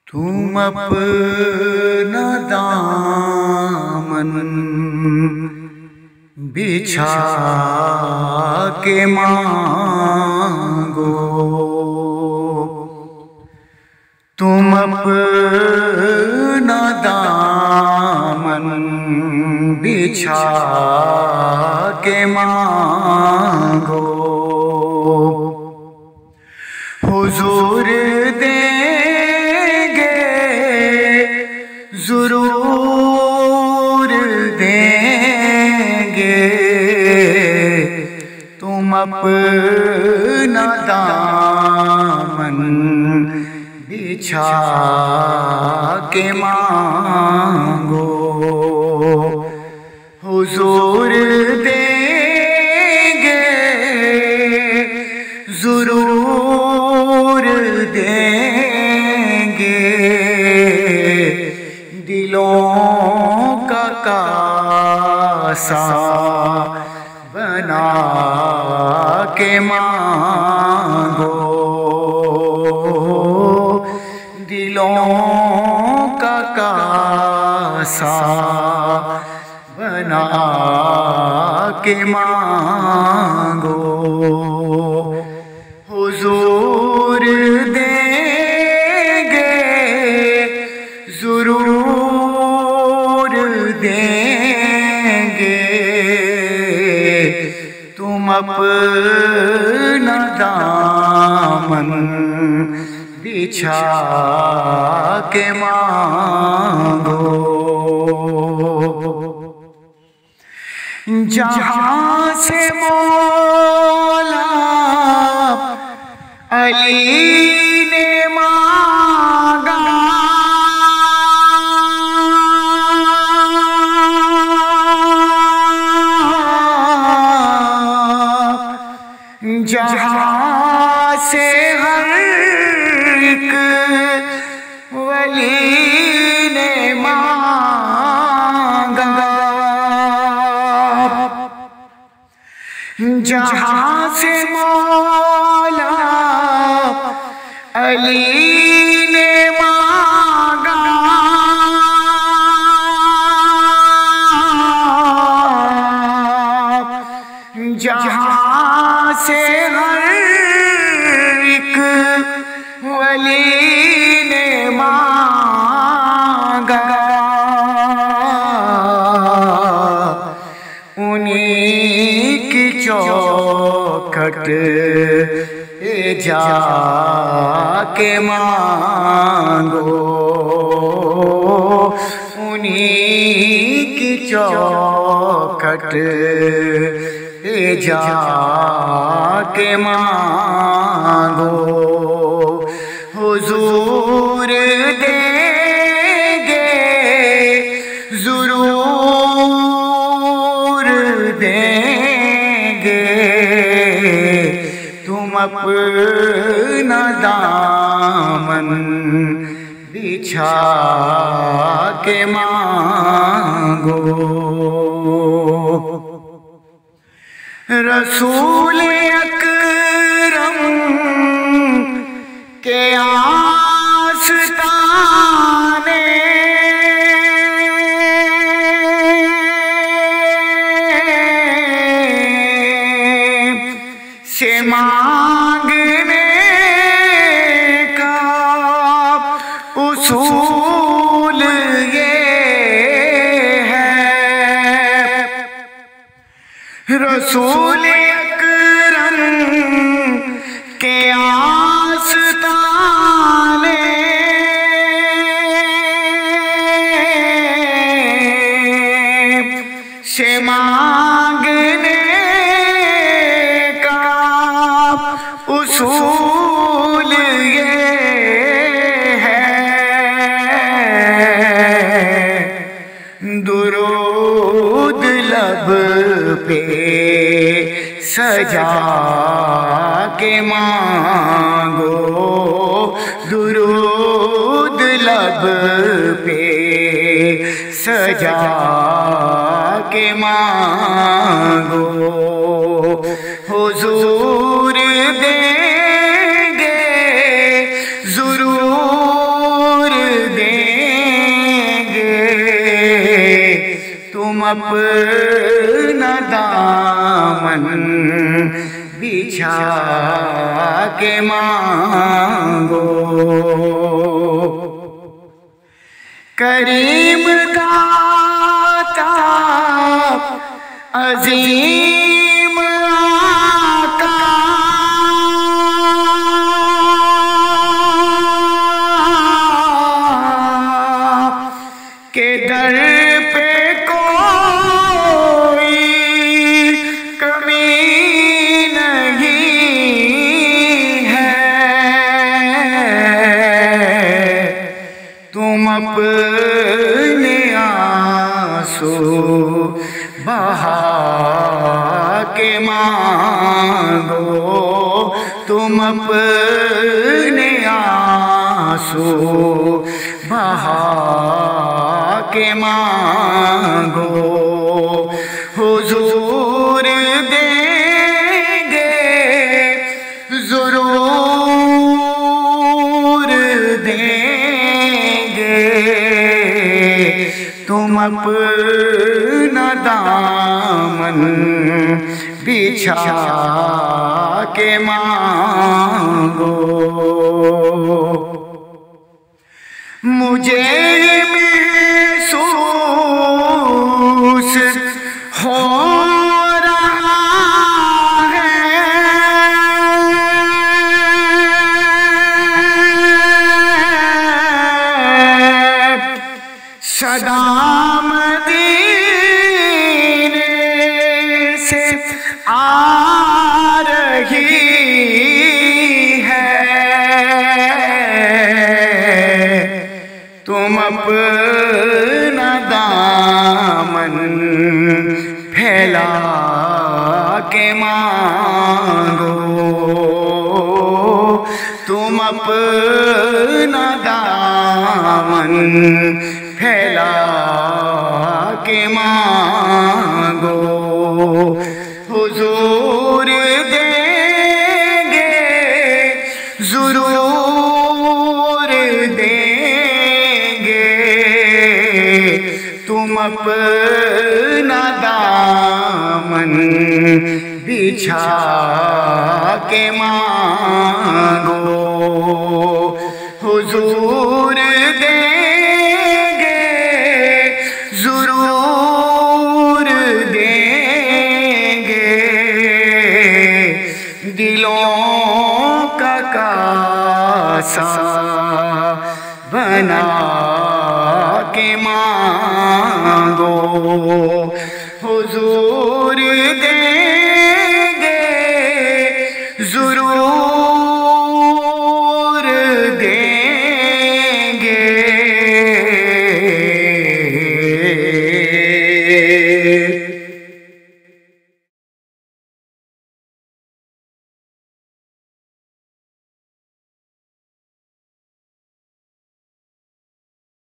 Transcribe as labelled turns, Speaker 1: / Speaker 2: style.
Speaker 1: تم اپنا دامن بچھا کے مانگو، تم اپنا دامن بچھا کے مانگو، حضور دیں گے ضرور دیں گے، تم اپنا دامن بچھا کے مانگو، حضور دیں گے ضرور دیں گے، دلوں کا کاسا بنا کے مانگو، دلوں کا کاسا بنا کے مانگو، حضور دیں گے ضرور دیں گے، تم اپنا دامن بچھا کے مانگو، جہاں سے مولا علی نے مانگا، جہاں سے ہر ایک ولی نے مانگا، جہاں سے مولا علی نے مانگا، جہاں سے ہر ایک ولی نے مانگا، انہیں کی چوکھٹ جا کے مانگو، انہیں کی چوکھٹ جا کے مانگو، حضور دیں گے ضرور دیں گے، تم اپنا دامن بچھا کے مانگو، رسول اکرم کے آستانے سے مانگنے کا اصول یہ ہے، رسول اکرم کے آستانے سے مانگنے کا اصول یہ ہے، درود لب پہ سجا کے مانگو، درود لب پہ سجا کے مانگو، حضور دیں گے ضرور اپنا دامن بچھا کے مانگو، کریم داتا عظیم آقا کے در پہ کوئی کمی نہیں ہے، تم اپنے آنسو بہا کے مانگو، تم اپنے آنسو بہا کے مانگو، حضور دیں گے ضرور دیں گے، تم اپنا دامن بچھا کے مانگو۔ مجھے محسوس ہو رہا ہے صدا مدینے سے آ رہی ہے، تم اپنا دامن پھیلا کے مانگو، تم اپنا دامن پھیلا کے مانگو، حضور دیں گے ضرور دیں گے، تم اپنا دامن بچھا کے مانگو، حضور دیں گے ضرور دیں گے، دلوں کا کاسا بنا کے مانگو، حضور دیں